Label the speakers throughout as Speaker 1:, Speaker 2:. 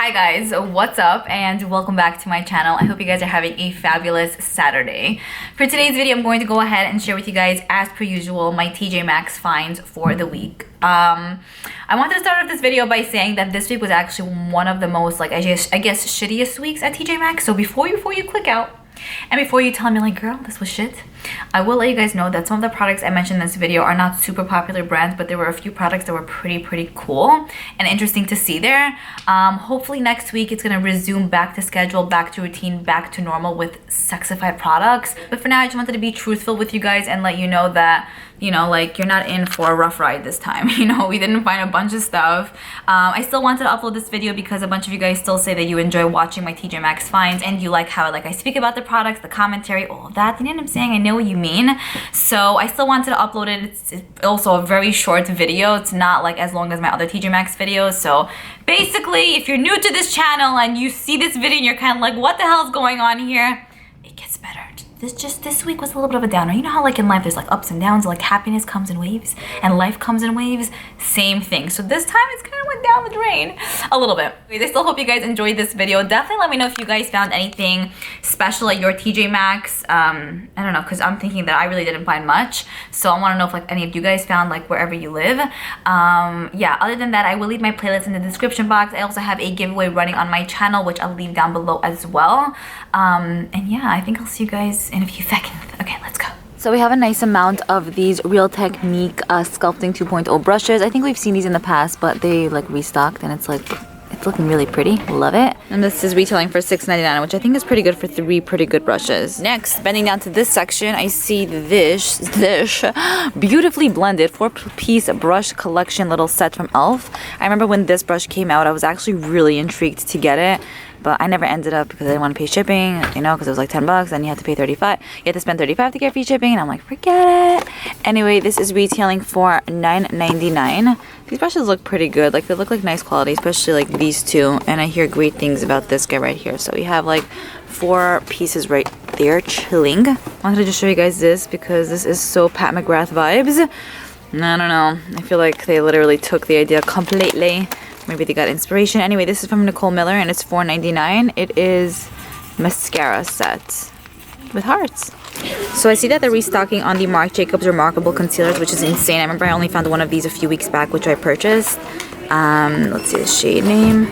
Speaker 1: Hi guys, what's up and welcome back to my channel. I hope you guys are having a fabulous Saturday. For today's video, I'm going to go ahead and share with you guys, as per usual, my TJ Maxx finds for the week. I wanted to start off this video by saying that this week was actually one of the most, I guess shittiest weeks at TJ Maxx. So before you click out, and before you tell me like, girl, this was shit, I will let you guys know that some of the products I mentioned in this video are not super popular brands, but there were a few products that were pretty cool and interesting to see there. Hopefully next week it's gonna resume back to schedule, back to routine, back to normal with sexified products. But for now, I just wanted to be truthful with you guys and let you know that, you know, like, you're not in for a rough ride this time. You know, we didn't find a bunch of stuff. I still wanted to upload this video because a bunch of you guys still say that you enjoy watching my TJ Maxx finds and you like how I speak about the products, the commentary, all of that. You know what I'm saying? I know what you mean. So I still wanted to upload it. It's also a very short video. It's not like as long as my other TJ Maxx videos. So basically, if you're new to this channel and you see this video and you're kind of like, what the hell is going on here? It gets better. This week was a little bit of a downer. You know how like in life there's like ups and downs, like happiness comes in waves and life comes in waves? Same thing. So this time it's kind of went down the drain a little bit. I still hope you guys enjoyed this video. Definitely let me know if you guys found anything special at your TJ Maxx. I don't know, because I'm thinking that I really didn't find much. So I want to know if like any of you guys found like wherever you live. Yeah, other than that, I will leave my playlist in the description box. I also have a giveaway running on my channel, which I'll leave down below as well. And yeah, I think I'll see you guys in a few seconds. Okay, let's go. So we have a nice amount of these Real Technique Sculpting 2.0 brushes. I think we've seen these in the past, but they like restocked and it's looking really pretty. Love it. And this is retailing for $6.99, which I think is pretty good for 3 pretty good brushes. Next, bending down to this section, I see this beautifully blended 4-piece brush collection little set from e.l.f. I remember when this brush came out, I was actually really intrigued to get it, but I never ended up because I didn't want to pay shipping, you know, because it was like 10 bucks and you had to pay 35. You had to spend 35 to get free shipping, and I'm like, forget it. Anyway, this is retailing for $9.99. These brushes look pretty good. Like, they look like nice quality, especially like these two. And I hear great things about this guy right here. So we have like 4 pieces right there, chilling. I wanted to just show you guys this because this is so Pat McGrath vibes. I don't know. I feel like they literally took the idea completely. Maybe they got inspiration. Anyway, this is from Nicole Miller and it's $4.99. It is Mascara Sets with hearts. So I see that they're restocking on the Marc Jacobs Remarkable Concealers, which is insane. I remember I only found one of these a few weeks back, which I purchased. Let's see the shade name.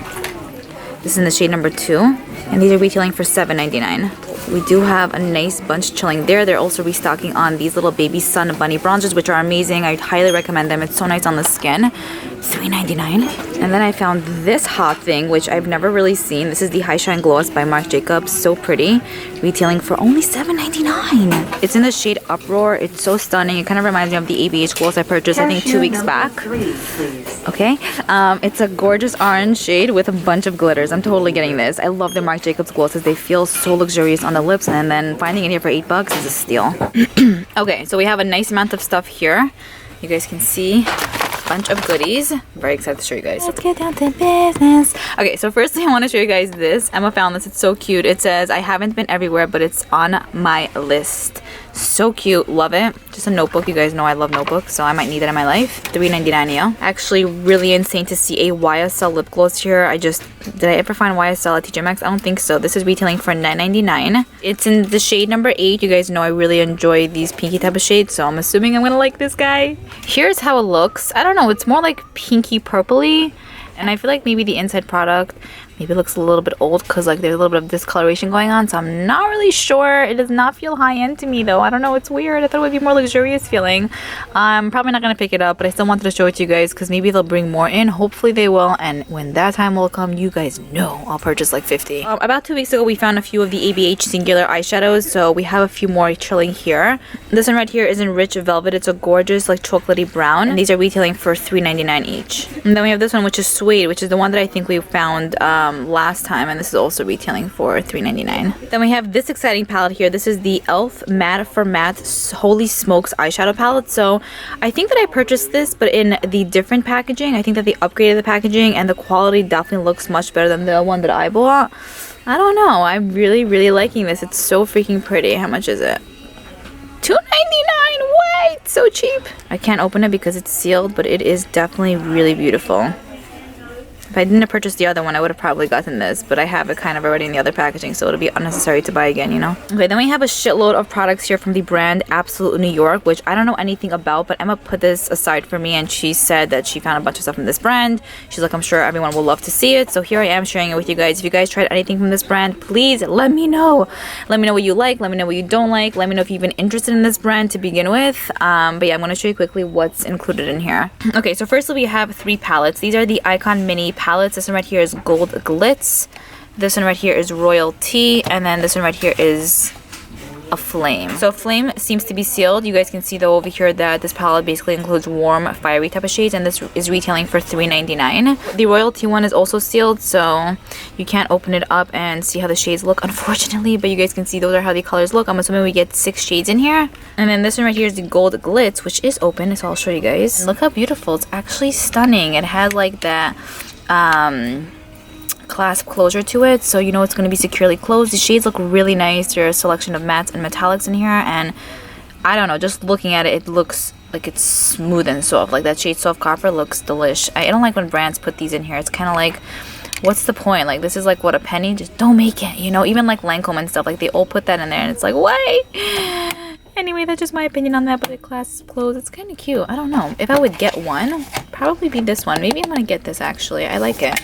Speaker 1: This is in the shade number 2. And these are retailing for $7.99. We do have a nice bunch chilling there. They're also restocking on these little baby sun bunny bronzers, which are amazing. I highly recommend them. It's so nice on the skin. $3.99. And then I found this hot thing, which I've never really seen. This is the High Shine Gloss by Marc Jacobs. So pretty. Retailing for only $7.99. It's in the shade Uproar. It's so stunning. It kind of reminds me of the ABH gloss I purchased, I think, 2 weeks back. Okay. It's a gorgeous orange shade with a bunch of glitters. I'm totally getting this. I love the Marc Jacobs glosses. They feel so luxurious on the lips, and then finding it here for $8 is a steal. Okay, so we have a nice amount of stuff here. You guys can see a bunch of goodies. I'm very excited to show you guys. Let's get down to business. Okay, so firstly, I want to show you guys this. Emma found this. It's so cute. It says, I haven't been everywhere, but it's on my list. So cute. Love it. Just a notebook. You guys know I love notebooks, so I might need it in my life. $3.99, yo. Actually, really insane to see a YSL lip gloss here. Did I ever find YSL at TJ Maxx? I don't think so. This is retailing for $9.99. It's in the shade number 8. You guys know I really enjoy these pinky type of shades, so I'm assuming I'm gonna like this guy. Here's how it looks. I don't know. It's more like pinky purpley. And I feel like maybe the inside product maybe looks a little bit old because like there's a little bit of discoloration going on, so I'm not really sure. It does not feel high-end to me though. I don't know, it's weird. I thought it would be more luxurious feeling. I'm probably not gonna pick it up, but I still wanted to show it to you guys because maybe they'll bring more in. Hopefully they will, and when that time will come, you guys know I'll purchase like 50. About 2 weeks ago we found a few of the ABH Singular eyeshadows, so we have a few more chilling here. This one right here is in Rich Velvet. It's a gorgeous like chocolatey brown, and these are retailing for $3.99 each. And then we have this one, which is Suede, which is the one that I think we found last time, and this is also retailing for $3.99. Then we have this exciting palette here. This is the e.l.f. Matte for Matte Holy Smokes eyeshadow palette. So I think that I purchased this, but in the different packaging. I think that they upgraded the packaging, and the quality definitely looks much better than the one that I bought. I don't know. I'm really liking this. It's so freaking pretty. How much is it? $2.99. Wait, so cheap. I can't open it because it's sealed, but it is definitely really beautiful. If I didn't purchase the other one, I would have probably gotten this, but I have it kind of already in the other packaging, so it'll be unnecessary to buy again, you know? Okay, then we have a shitload of products here from the brand Absolute New York, which I don't know anything about, but Emma put this aside for me, and she said that she found a bunch of stuff from this brand. She's like, I'm sure everyone will love to see it, so here I am sharing it with you guys. If you guys tried anything from this brand, please let me know. Let me know what you like, let me know what you don't like, let me know if you've been interested in this brand to begin with. But yeah, I'm going to show you quickly what's included in here. Okay, so firstly we have 3 palettes. These are the Icon Mini palettes. This one right here is Gold Glitz. This one right here is Royalty, and then this one right here is a Flame. So Flame seems to be sealed. You guys can see though over here that this palette basically includes warm, fiery type of shades, and this is retailing for $3.99. The Royalty one is also sealed, so you can't open it up and see how the shades look, unfortunately, but you guys can see those are how the colors look. I'm assuming we get 6 shades in here. And then this one right here is the Gold Glitz, which is open, so I'll show you guys. And look how beautiful. It's actually stunning. It has like that clasp closure to it, so you know it's going to be securely closed. The shades look really nice. There's a selection of mattes and metallics in here, and I don't know, just looking at it, it looks like it's smooth and soft. Like that shade Soft Copper looks delish. I don't like when brands put these in here. It's kind of like, what's the point? Like, this is like, what, a penny? Just don't make it, you know? Even like Lancome and stuff, like they all put that in there, and it's like, wait. Anyway, that's just my opinion on that, but the clasp closed, it's kind of cute. I don't know. If I would get one, probably be this one. Maybe I'm going to get this, actually. I like it.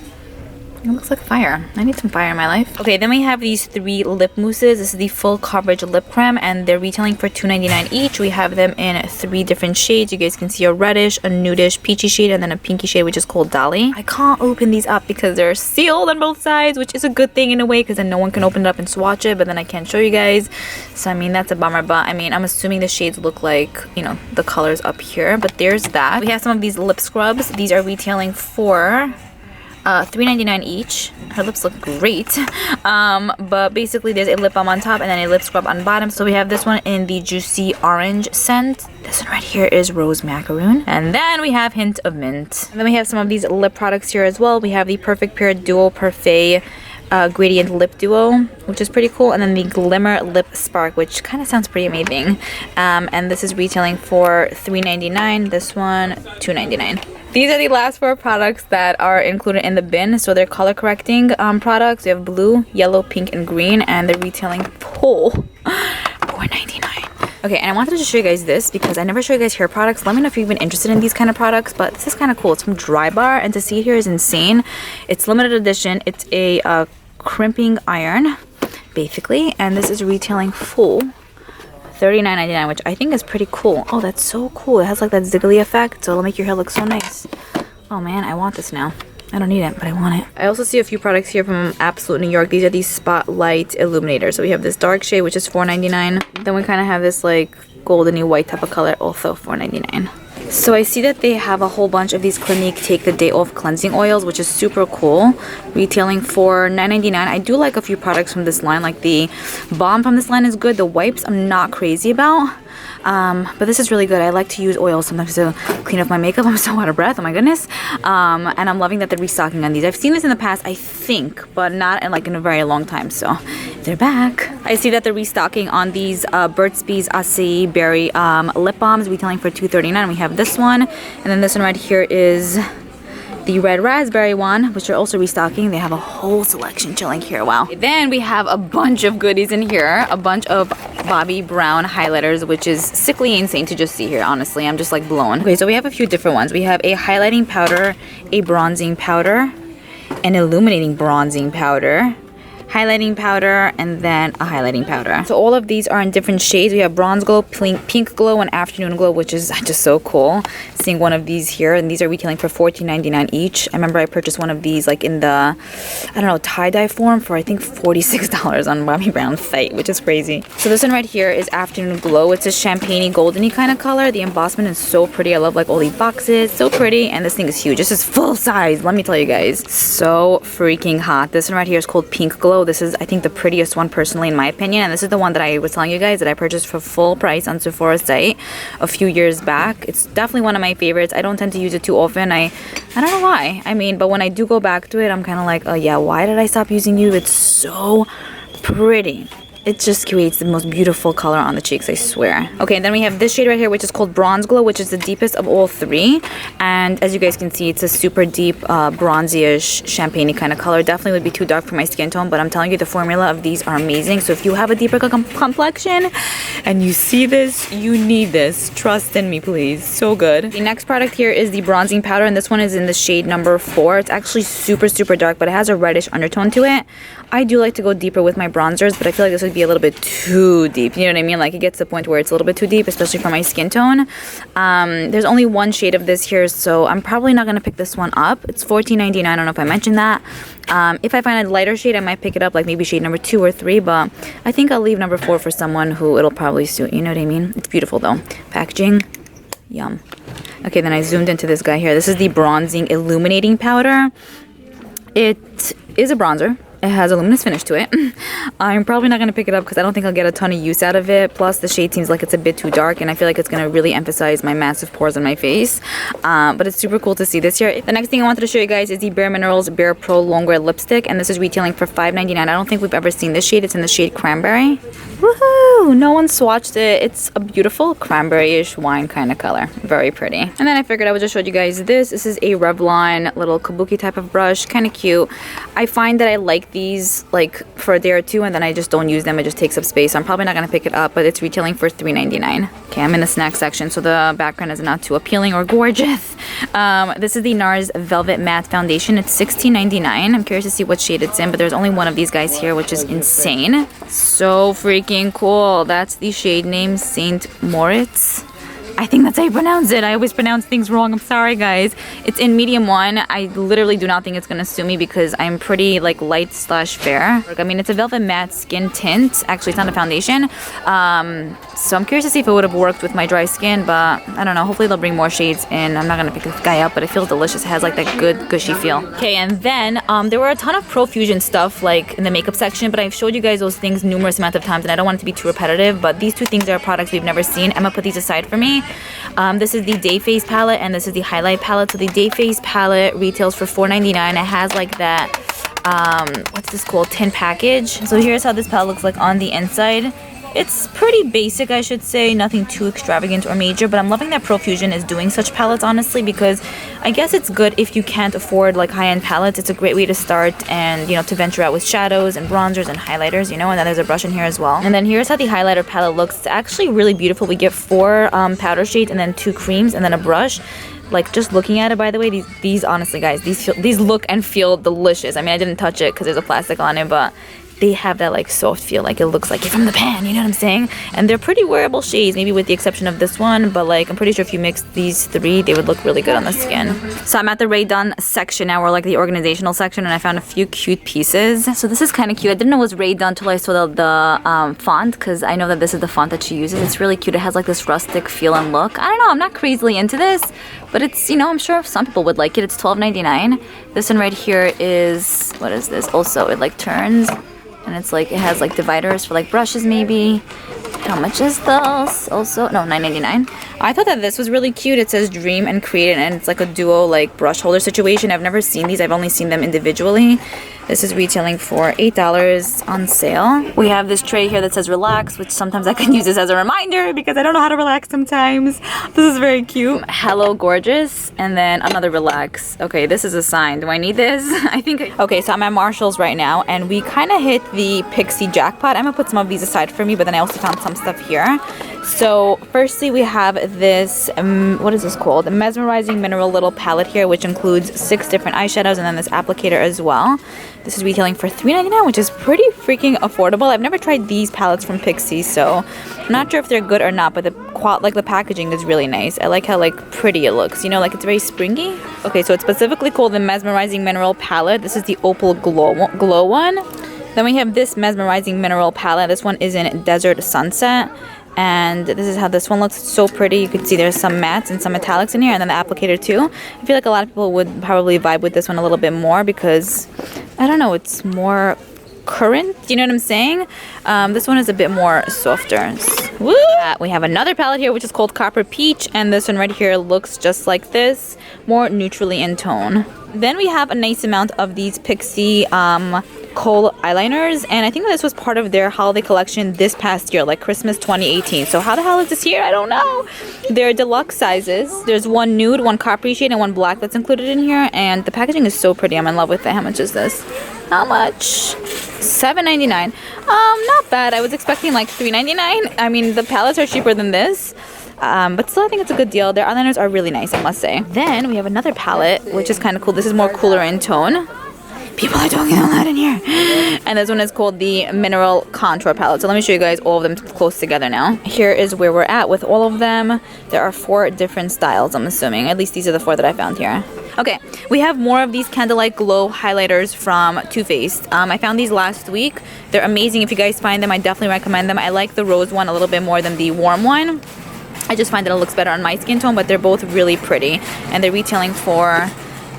Speaker 1: It looks like fire. I need some fire in my life. Okay, then we have these 3 lip mousses. This is the full coverage lip creme, and they're retailing for $2.99 each. We have them in 3 different shades. You guys can see a reddish, a nudish, peachy shade, and then a pinky shade, which is called Dolly. I can't open these up because they're sealed on both sides, which is a good thing in a way, because then no one can open it up and swatch it, but then I can't show you guys. So, I mean, that's a bummer, but I mean, I'm assuming the shades look like, you know, the colors up here, but there's that. We have some of these lip scrubs. These are retailing for $3.99 each. Her lips look great. But basically there's a lip balm on top and then a lip scrub on bottom. So we have this one in the Juicy Orange scent. This one right here is Rose Macaroon. And then we have Hint of Mint. And then we have some of these lip products here as well. We have the Perfect Pure Duo Parfait Gradient Lip Duo, which is pretty cool. And then the Glimmer Lip Spark, which kind of sounds pretty amazing. And this is retailing for $3.99. This one, $2.99. These are the last 4 products that are included in the bin. So they're color correcting products. We have blue, yellow, pink, and green, and they're retailing for $4.99. Okay, and I wanted to show you guys this because I never show you guys hair products. Let me know if you've been interested in these kind of products, but this is kind of cool. It's from Dry Bar, and to see it here is insane. It's limited edition. It's a crimping iron, basically, and this is retailing for $39.99, which I think is pretty cool. Oh, that's so cool. It has like that ziggly effect, so it'll make your hair look so nice. Oh man, I want this now. I don't need it, but I want it. I also see a few products here from Absolute New York. These are these Spotlight Illuminators. So we have this dark shade, which is $4.99. Then we kind of have this like goldeny white type of color, also $4.99. So I see that they have a whole bunch of these Clinique Take the Day Off cleansing oils, which is super cool, retailing for $9.99. I do like a few products from this line, like the balm from this line is good. The wipes I'm not crazy about, but this is really good. I like to use oils sometimes to clean up my makeup. I'm so out of breath, oh my goodness. And I'm loving that they're restocking on these. I've seen this in the past, I think, but not in like in a very long time, so they're back. I see that they're restocking on these Burt's Bees Acai Berry lip balms, retailing for $2.39. We have this one, and then this one right here is the red raspberry one, which are also restocking. They have a whole selection chilling here. Wow. Then we have a bunch of goodies in here, a bunch of Bobbi Brown highlighters, which is sickly insane to just see here. Honestly, I'm just like blown. Okay, so we have a few different ones. We have a highlighting powder, a bronzing powder, an illuminating bronzing powder, highlighting powder, and then a highlighting powder. So all of these are in different shades. We have bronze glow, pink glow, and afternoon glow, which is just so cool. Seeing one of these here, and these are retailing for $14.99 each. I remember I purchased one of these like in the, I don't know, tie-dye form for I think $46 on Bobbi Brown's site, which is crazy. So this one right here is afternoon glow. It's a champagne-y, golden-y kind of color. The embossment is so pretty. I love like all these boxes, so pretty, and this thing is huge. This is full size, let me tell you guys. So freaking hot. This one right here is called pink glow. This is, I think, the prettiest one personally in my opinion, and this is the one that I was telling you guys that I purchased for full price on Sephora's site a few years back. It's definitely one of my favorites. I don't tend to use it too often. I don't know why. I mean, but when I do go back to it, I'm kind of like, oh yeah, why did I stop using you? It's so pretty. it just creates the most beautiful color on the cheeks, I swear. Okay, and then we have this shade right here, which is called Bronze Glow, which is the deepest of all three. And as you guys can see, it's a super deep, bronzy-ish, champagne-y kind of color. Definitely would be too dark for my skin tone, but I'm telling you, the formula of these are amazing. So if you have a deeper complexion and you see this, you need this. Trust in me, please. So good. The next product here is the bronzing powder, and this one is in the shade number 4. It's actually super, super dark, but it has a reddish undertone to it. I do like to go deeper with my bronzers, but I feel like this would be a little bit too deep. You know what I mean? Like, it gets to the point where it's a little bit too deep, especially for my skin tone. There's only one shade of this here, so I'm probably not going to pick this one up. It's $14.99. I don't know if I mentioned that. If I find a lighter shade, I might pick it up, like maybe shade number 2 or 3, but I think I'll leave number 4 for someone who it'll probably suit. You know what I mean? It's beautiful, though. Packaging. Yum. Okay, then I zoomed into this guy here. This is the Bronzing Illuminating Powder. It is a bronzer. It has a luminous finish to it. I'm probably not going to pick it up because I don't think I'll get a ton of use out of it. Plus, the shade seems like it's a bit too dark, and I feel like it's going to really emphasize my massive pores on my face. But it's super cool to see this here. The next thing I wanted to show you guys is the Bare Minerals Bare Pro Longwear Lipstick, and this is retailing for $5.99. I don't think we've ever seen this shade. It's in the shade Cranberry. Woohoo! No one swatched it. It's a beautiful cranberry-ish wine kind of color. Very pretty. And then I figured I would just show you guys this. This is a Revlon little kabuki type of brush. Kind of cute. I find that I like these like for a day or two, and then I just don't use them. It just takes up space. So I'm probably not going to pick it up, but it's retailing for $3.99. Okay, I'm in the snack section, so the background is not too appealing or gorgeous. This is the Nars Velvet Matte Foundation. It's $16.99. I'm curious to see what shade it's in, but there's only one of these guys here, which is insane. So freaking cool. That's the shade name Saint Moritz. I think that's how you pronounce it. I always pronounce things wrong. I'm sorry, guys. It's in medium 1. I literally do not think it's going to suit me because I'm pretty like light slash fair. I mean, it's a velvet matte skin tint. Actually, it's not a foundation. So I'm curious to see if it would have worked with my dry skin, but I don't know. Hopefully they'll bring more shades in. I'm not going to pick this guy up, but it feels delicious. It has like that good gushy feel. Okay, and then there were a ton of Profusion stuff like in the makeup section, but I've showed you guys those things numerous amounts of times, and I don't want it to be too repetitive, but these two things are products we've never seen. Emma put these aside for me. This is the Day Face palette, and this is the highlight palette. So the Day Face palette retails for $4.99. It has like that, what's this called, tin package. So here's how this palette looks like on the inside. It's pretty basic, I should say, nothing too extravagant or major, but I'm loving that Profusion is doing such palettes, honestly, because I guess it's good if you can't afford like high-end palettes. It's a great way to start and, you know, to venture out with shadows and bronzers and highlighters, you know, and then there's a brush in here as well. And then here's how the highlighter palette looks. It's actually really beautiful. We get 4 powder shades and then 2 creams and then a brush. Like, just looking at it, by the way, these honestly, guys, these look and feel delicious. I mean, I didn't touch it because there's a plastic on it, but they have that like soft feel, like it looks like you're from the pan, you know what I'm saying? And they're pretty wearable shades, maybe with the exception of this one, but like I'm pretty sure if you mix these 3, they would look really good on the skin. So I'm at the Rae Dunn section now, or like the organizational section, and I found a few cute pieces. So this is kind of cute. I didn't know it was Rae Dunn until I saw the font, because I know that this is the font that she uses. It's really cute. It has like this rustic feel and look. I don't know, I'm not crazily into this, but it's, you know, I'm sure some people would like it. It's $12.99. This one right here is, what is this? Also, it like turns. And it's like, it has like dividers for like brushes maybe. How much is this? Also, no, $9.99. I thought that this was really cute. It says Dream and Create, and it's like a duo like brush holder situation. I've never seen these. I've only seen them individually. This is retailing for $8 on sale. We have this tray here that says Relax, which sometimes I can use this as a reminder because I don't know how to relax sometimes. This is very cute. Hello Gorgeous, and then another Relax. Okay, this is a sign. Do I need this? I think okay, so I'm at Marshall's right now, and we kind of hit the Pixie jackpot. I'm gonna put some of these aside for me, but then I also found some stuff here. So firstly, we have this, what is this called? A Mesmerizing Mineral Little Palette here, which includes 6 different eyeshadows and then this applicator as well. This is retailing for $3.99, which is pretty freaking affordable. I've never tried these palettes from Pixie, so I'm not sure if they're good or not, but the packaging is really nice. I like how like pretty it looks, you know, like it's very springy. Okay, so it's specifically called the Mesmerizing Mineral Palette. This is the Opal Glow one. Then we have this Mesmerizing Mineral Palette. This one is in Desert Sunset. And this is how this one looks. It's so pretty. You can see there's some mattes and some metallics in here, and then the applicator too. I feel like a lot of people would probably vibe with this one a little bit more because, I don't know, it's more current. You know what I'm saying? This one is a bit more softer. Woo! We have another palette here, which is called Copper Peach, and this one right here looks just like this, more neutrally in tone. Then we have a nice amount of these Pixie Kohl eyeliners, and I think this was part of their holiday collection this past year, like Christmas 2018. So how the hell is this here? I don't know. They're deluxe sizes. There's one nude, one coppery shade, and one black that's included in here, and the packaging is so pretty. I'm in love with it. How much is this? How much? $7.99. Not bad. I was expecting like $3.99. I mean, the palettes are cheaper than this. But still, I think it's a good deal. Their eyeliners are really nice, I must say. Then we have another palette, which is kind of cool. This is more cooler in tone. People are talking a lot in here. And this one is called the Mineral Contour Palette. So let me show you guys all of them close together now. Here is where we're at with all of them. There are 4 different styles, I'm assuming. At least these are the 4 that I found here. Okay, we have more of these Candlelight Glow highlighters from Too Faced. I found these last week. They're amazing. If you guys find them, I definitely recommend them. I like the rose one a little bit more than the warm one. I just find that it looks better on my skin tone, but they're both really pretty. And they're retailing for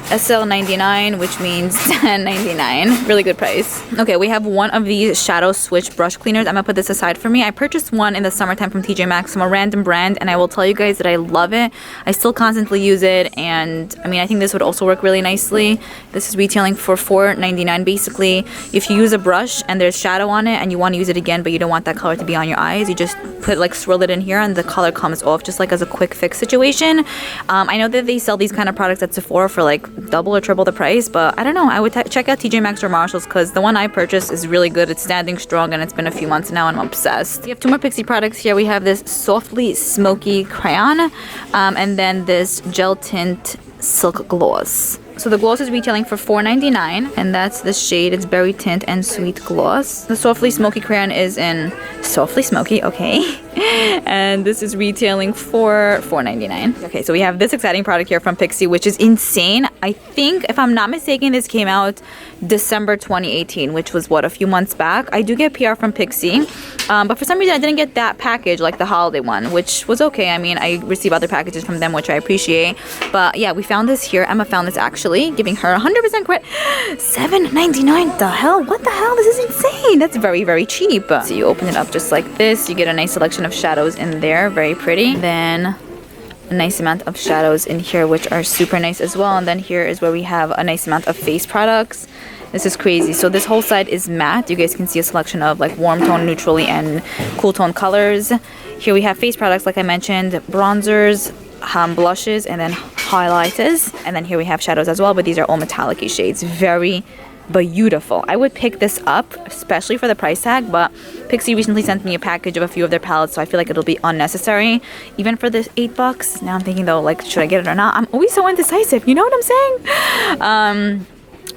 Speaker 1: SL99, which means $10.99. Really good price. Okay, we have one of these Shadow Switch brush cleaners. I'm gonna put this aside for me. I purchased one in the summertime from TJ Maxx from a random brand, and I will tell you guys that I love it. I still constantly use it, and I mean, I think this would also work really nicely. This is retailing for $4.99 basically. If you use a brush and there's shadow on it and you want to use it again, but you don't want that color to be on your eyes, you just put like swirl it in here and the color comes off, just like as a quick fix situation. I know that they sell these kind of products at Sephora for like double or triple the price, but I don't know. I would check out TJ Maxx or Marshalls because the one I purchased is really good. It's standing strong and it's been a few months now and I'm obsessed. We have 2 more Pixie products here. We have this Softly Smoky Crayon and then this Gel Tint Silk Gloss. So the gloss is retailing for $4.99, and that's the shade. It's Berry Tint and Sweet Gloss. The Softly Smoky Crayon is in Softly Smoky, okay. And this is retailing for $4.99. Okay, so we have this exciting product here from Pixie, which is insane. I think, if I'm not mistaken, this came out December 2018, which was, what, a few months back. I do get PR from Pixie, but for some reason I didn't get that package, like the holiday one, which was okay. I mean, I receive other packages from them, which I appreciate. But yeah, we found this here. Emma found this actually. Giving her 100% credit. $7.99. The hell? What the hell? This is insane. That's very, very cheap. So you open it up just like this. You get a nice selection of shadows in there. Very pretty. Then a nice amount of shadows in here, which are super nice as well. And then here is where we have a nice amount of face products. This is crazy. So this whole side is matte. You guys can see a selection of like warm tone, neutrally, and cool tone colors. Here we have face products, like I mentioned, bronzers, blushes, and then highlighters. And then here we have shadows as well, but these are all metallic-y shades. Very beautiful. I would pick this up, especially for the price tag, but Pixie recently sent me a package of a few of their palettes, so I feel like it'll be unnecessary, even for this $8. Now I'm thinking though, like, should I get it or not? I'm always so indecisive, you know what I'm saying?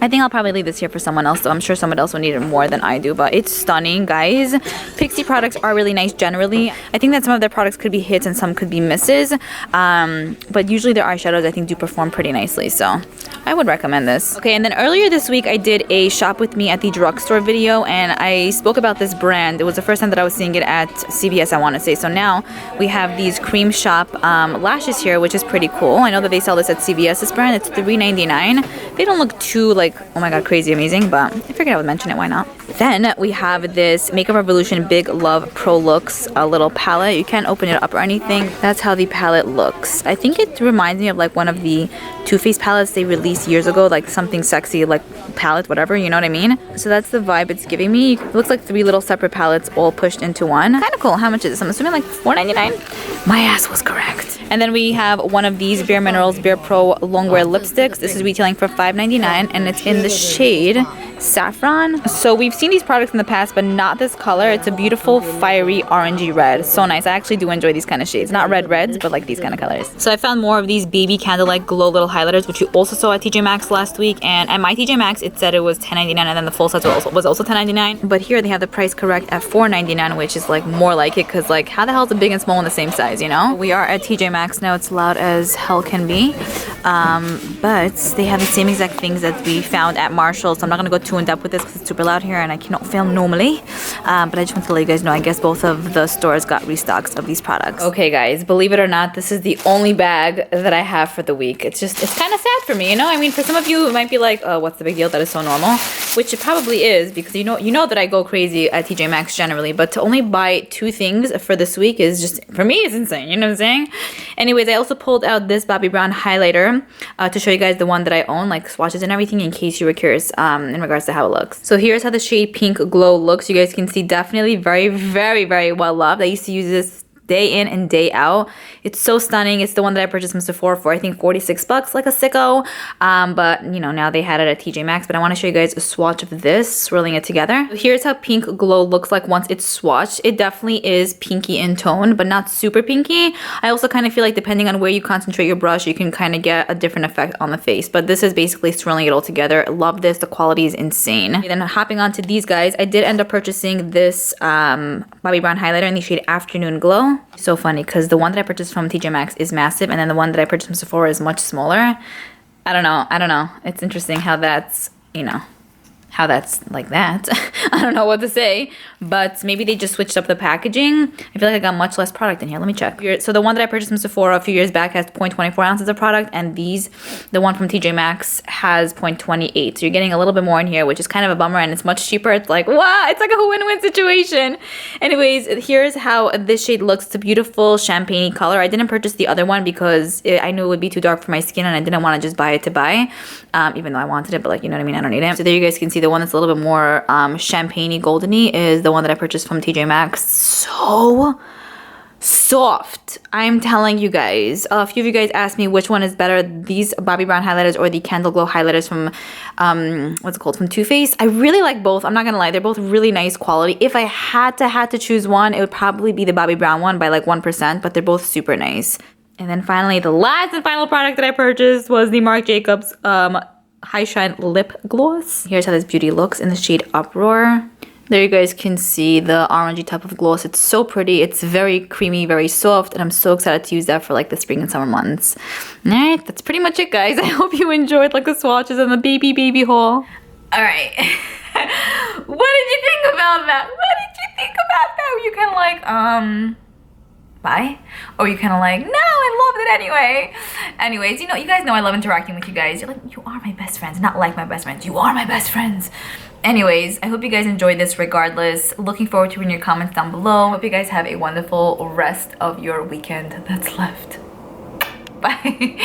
Speaker 1: I think I'll probably leave this here for someone else, though. I'm sure someone else will need it more than I do, but it's stunning, guys. Pixie products are really nice generally. I think that some of their products could be hits and some could be misses, but usually their eyeshadows, I think, do perform pretty nicely, so I would recommend this. Okay, and then earlier this week, I did a shop with me at the drugstore video, and I spoke about this brand. It was the first time that I was seeing it at CVS, I want to say. So now we have these Cream Shop lashes here, which is pretty cool. I know that they sell this at CVS, this brand. It's $3.99. They don't look too, like, oh my god, crazy amazing, but I figured I would mention it, why not? Then we have this Makeup Revolution Big Love Pro Looks little palette. You can't open it up or anything. That's how the palette looks. I think it reminds me of like one of the Too Faced palettes they released years ago, like something sexy, like palette, whatever, you know what I mean? So that's the vibe it's giving me. It looks like 3 little separate palettes all pushed into one. Kind of cool. How much is this? I'm assuming like $4.99. My ass was correct. And then we have one of these Bare Minerals Bare Pro Longwear lipsticks. This is retailing for $5.99, and it's in the shade Saffron. So we've seen these products in the past, but not this color. It's a beautiful fiery orangey red. So nice. I actually do enjoy these kind of shades. Not reds, but like these kind of colors. So I found more of these baby candlelight glow little highlighters, which you also saw at TJ Maxx last week. And at my TJ Maxx, it said it was $10.99, and then the full size was also $10.99. But here they have the price correct at $4.99, which is like more like it, because like how the hell is a big and small in the same size, you know? We are at TJ Maxx now. It's loud as hell can be. But they have the same exact things that we found at Marshalls. So I'm not going to go too in depth with this because it's super loud here and I cannot film normally. but I just want to let you guys know, I guess both of the stores got restocks of these products. Okay guys, believe it or not, this is the only bag that I have for the week. It's kind of sad for me, you know? I mean, for some of you, it might be like, oh, what's the big deal? That is so normal, which it probably is, because you know that I go crazy at TJ Maxx generally, but to only buy 2 things for this week is just, for me, it's insane, you know what I'm saying? Anyways, I also pulled out this Bobbi Brown highlighter to show you guys the one that I own, like swatches and everything, in case you were curious in regards to how it looks. So here's how the shade Pink Glow looks. You guys can see, definitely very, very, very well loved. I used to use this day in and day out. It's so stunning. It's the one that I purchased from Sephora for, I think, 46 bucks, like a sicko. But you know, now they had it at TJ Maxx. But I want to show you guys a swatch of this, swirling it together. So here's how Pink Glow looks like once it's swatched. It definitely is pinky in tone, but not super pinky. I also kind of feel like depending on where you concentrate your brush, you can kind of get a different effect on the face. But this is basically swirling it all together. I love this. The quality is insane. And then hopping onto these guys, I did end up purchasing this Bobbi Brown highlighter in the shade Afternoon Glow. So funny, because the one that I purchased from TJ Maxx is massive, and then the one that I purchased from Sephora is much smaller. I don't know. It's interesting how that's, you know, how that's like that. I don't know what to say, but maybe they just switched up the packaging. I feel like I got much less product in here. Let me check. So the one that I purchased from Sephora a few years back has 0.24 ounces of product, and the one from TJ Maxx has 0.28. So you're getting a little bit more in here, which is kind of a bummer, and it's much cheaper. It's like, wow, it's like a win-win situation. Anyways, here's how this shade looks. It's a beautiful champagne color. I didn't purchase the other one because I knew it would be too dark for my skin, and I didn't want to just buy it to buy, even though I wanted it, but like, you know what I mean? I don't need it. So there you guys can see the one that's a little bit more champagne-y, golden-y is the one that I purchased from TJ Maxx. So soft. I'm telling you guys. A few of you guys asked me which one is better, these Bobbi Brown highlighters or the Candle Glow highlighters from, what's it called, from Too Faced. I really like both. I'm not gonna lie. They're both really nice quality. If I had to choose one, it would probably be the Bobbi Brown one by like 1%, but they're both super nice. And then finally, the last and final product that I purchased was the Marc Jacobs High Shine Lip Gloss. Here's how this beauty looks in the shade Uproar. There you guys can see the orangey type of gloss. It's so pretty. It's very creamy, very soft, and I'm so excited to use that for like the spring and summer months. All right, that's pretty much it, guys. I hope you enjoyed like the swatches and the baby haul. All right. What did you think about that? Were you kind of like, bye? Or you kind of like, no, I loved it anyway. Anyways, you guys know I love interacting with you guys. You're like, you are my best friends. Not like my best friends. You are my best friends. Anyways, I hope you guys enjoyed this regardless. Looking forward to reading your comments down below. Hope you guys have a wonderful rest of your weekend that's left. Bye.